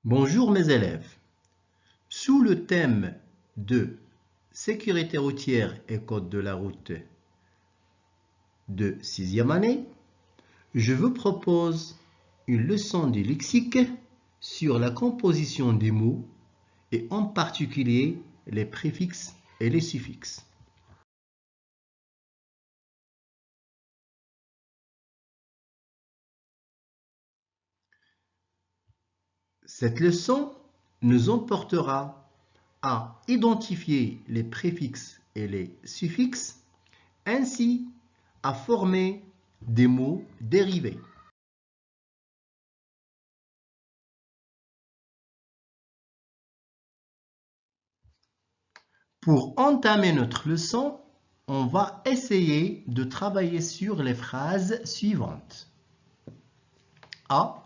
Bonjour mes élèves. Sous le thème de sécurité routière et code de la route de 6e année, je vous propose une leçon de lexique sur la composition des mots et en particulier les préfixes et les suffixes. Cette leçon nous emportera à identifier les préfixes et les suffixes, ainsi à former des mots dérivés. Pour entamer notre leçon, on va essayer de travailler sur les phrases suivantes. A.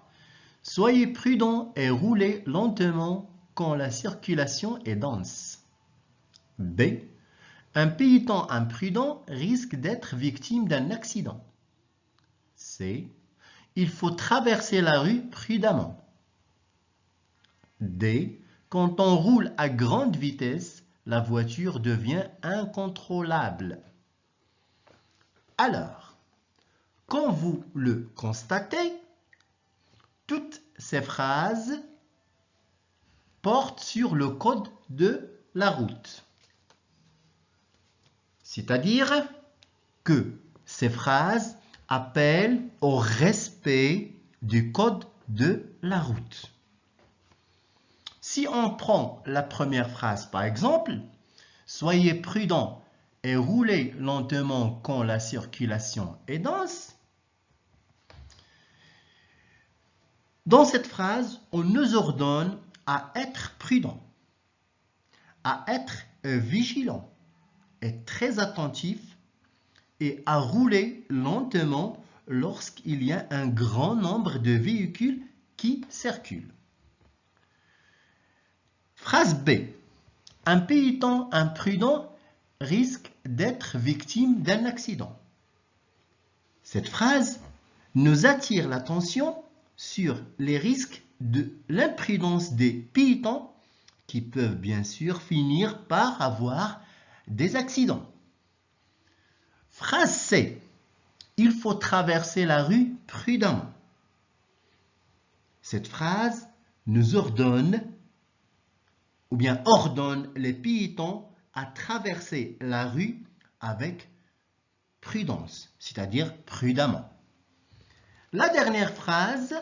Soyez prudent et roulez lentement quand la circulation est dense. B. Un piéton imprudent risque d'être victime d'un accident. C. Il faut traverser la rue prudemment. D. Quand on roule à grande vitesse, la voiture devient incontrôlable. Alors, quand vous le constatez, toutes ces phrases portent sur le code de la route. C'est-à-dire que ces phrases appellent au respect du code de la route. Si on prend la première phrase par exemple, « Soyez prudent et roulez lentement quand la circulation est dense », dans cette phrase, on nous ordonne à être prudent, à être vigilant et très attentif et à rouler lentement lorsqu'il y a un grand nombre de véhicules qui circulent. Phrase B. Un piéton imprudent risque d'être victime d'un accident. Cette phrase nous attire l'attention sur les risques de l'imprudence des piétons qui peuvent bien sûr finir par avoir des accidents. Phrase C. Il faut traverser la rue prudemment. Cette phrase nous ordonne ou bien ordonne les piétons à traverser la rue avec prudence, c'est-à-dire prudemment. La dernière phrase,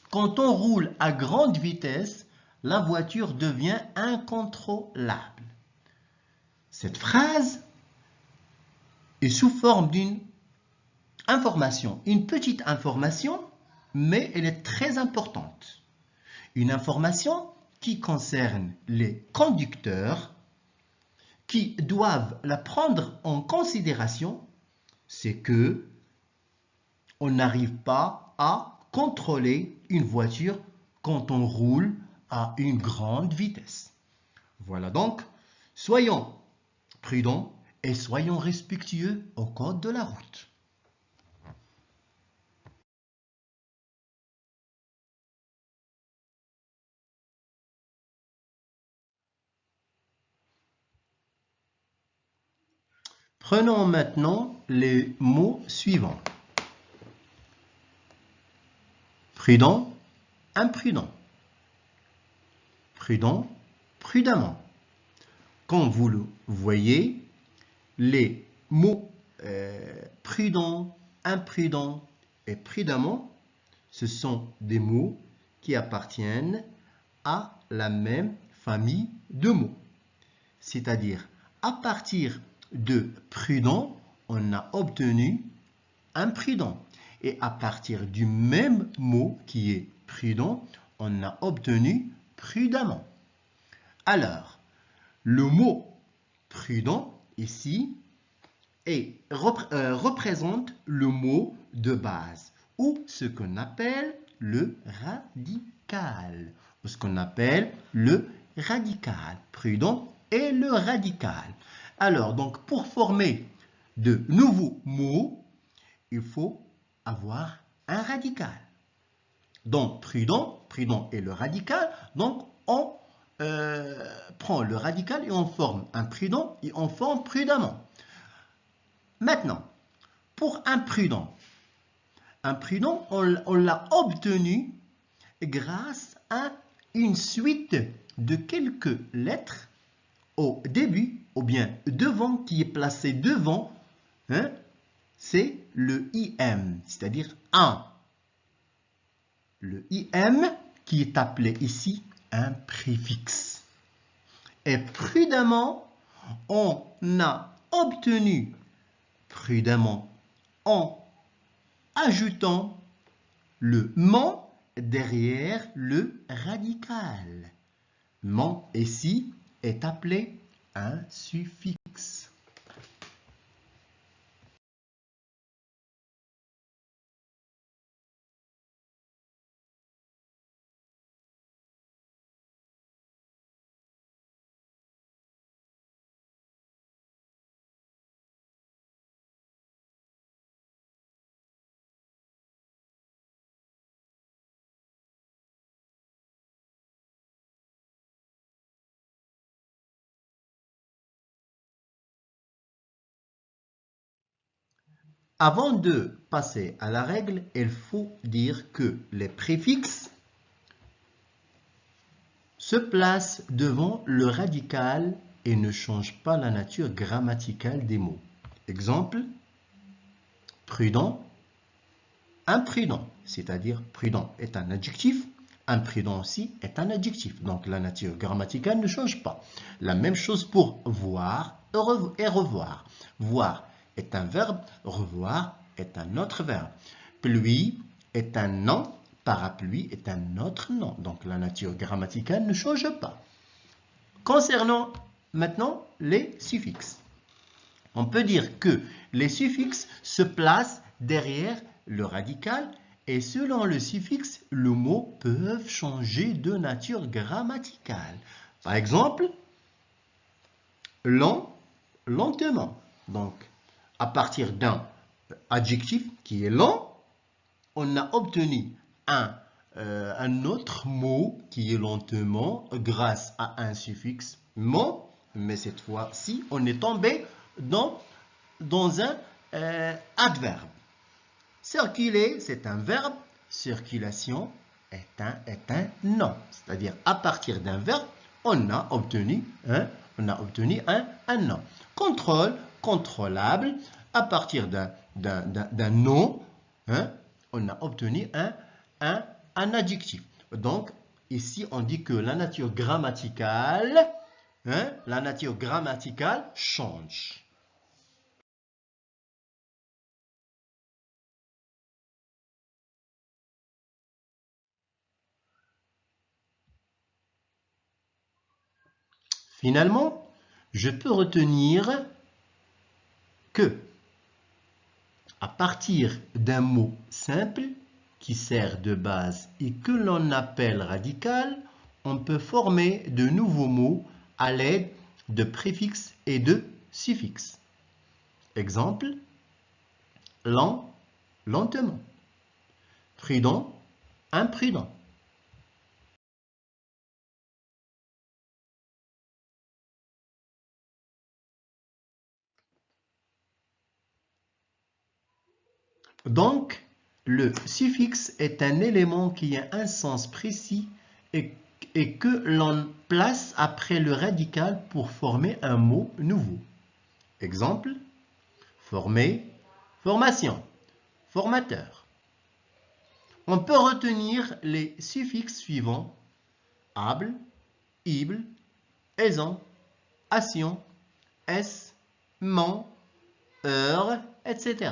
quand on roule à grande vitesse, la voiture devient incontrôlable. Cette phrase est sous forme d'une information, une petite information, mais elle est très importante. Une information qui concerne les conducteurs qui doivent la prendre en considération, c'est que on n'arrive pas à contrôler une voiture quand on roule à une grande vitesse. Voilà donc, soyons prudents et soyons respectueux au code de la route. Prenons maintenant les mots suivants. Prudent, imprudent. Prudent, prudemment. Comme vous le voyez, les mots prudent, imprudent et prudemment, ce sont des mots qui appartiennent à la même famille de mots. C'est-à-dire, à partir de prudent, on a obtenu imprudent. Et à partir du même mot qui est prudent, on a obtenu prudemment. Alors, le mot prudent ici représente le mot de base ou ce qu'on appelle le radical. Ou ce qu'on appelle le radical. Prudent et le radical. Alors, donc, pour former de nouveaux mots, il faut avoir un radical. Donc, prudent est le radical. Donc, on prend le radical et on forme un prudent et on forme prudemment. Maintenant, pour un prudent, on l'a obtenu grâce à une suite de quelques lettres au début, ou bien devant, qui est placé devant, hein, c'est le IM, c'est-à-dire 1. Le IM qui est appelé ici un préfixe. Et prudemment, on a obtenu prudemment en ajoutant le ment derrière le radical. Ment ici est appelé un suffixe. Avant de passer à la règle, il faut dire que les préfixes se placent devant le radical et ne changent pas la nature grammaticale des mots. Exemple, prudent, imprudent, c'est-à-dire prudent est un adjectif, imprudent aussi est un adjectif. Donc la nature grammaticale ne change pas. La même chose pour voir et revoir. Voir est un verbe, revoir est un autre verbe. Pluie est un nom, parapluie est un autre nom. Donc la nature grammaticale ne change pas. Concernant maintenant les suffixes. On peut dire que les suffixes se placent derrière le radical et selon le suffixe, le mot peut changer de nature grammaticale. Par exemple, lent, lentement. Donc, à partir d'un adjectif qui est lent, on a obtenu un autre mot qui est lentement grâce à un suffixe ment, mais cette fois-ci, on est tombé dans un adverbe. Circuler, c'est un verbe. Circulation est un nom. C'est-à-dire, à partir d'un verbe, on a obtenu un nom. Contrôle, contrôlable. À partir d'un nom, hein, on a obtenu un adjectif. Donc, ici, on dit que la nature grammaticale change. Finalement, je peux retenir que, à partir d'un mot simple qui sert de base et que l'on appelle radical, on peut former de nouveaux mots à l'aide de préfixes et de suffixes. Exemple, lent, lentement. Prudent, imprudent. Donc, le suffixe est un élément qui a un sens précis et que l'on place après le radical pour former un mot nouveau. Exemple, former, formation, formateur. On peut retenir les suffixes suivants: able, ible, aisant, action, est, ment, heure, etc.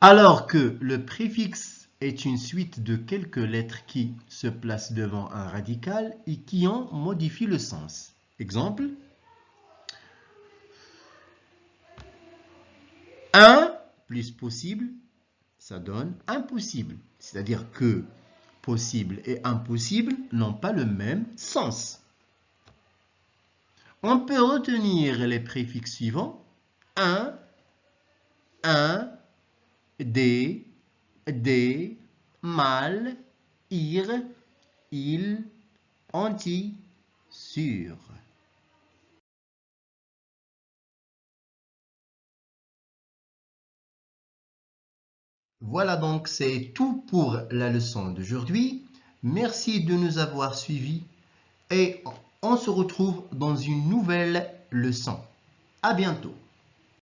Alors que le préfixe est une suite de quelques lettres qui se placent devant un radical et qui en modifient le sens. Exemple, un plus possible, ça donne impossible. C'est-à-dire que possible et impossible n'ont pas le même sens. On peut retenir les préfixes suivants. Un, des, mal, ir, il, anti, sur. Voilà donc, c'est tout pour la leçon d'aujourd'hui. Merci de nous avoir suivis et on se retrouve dans une nouvelle leçon. À bientôt.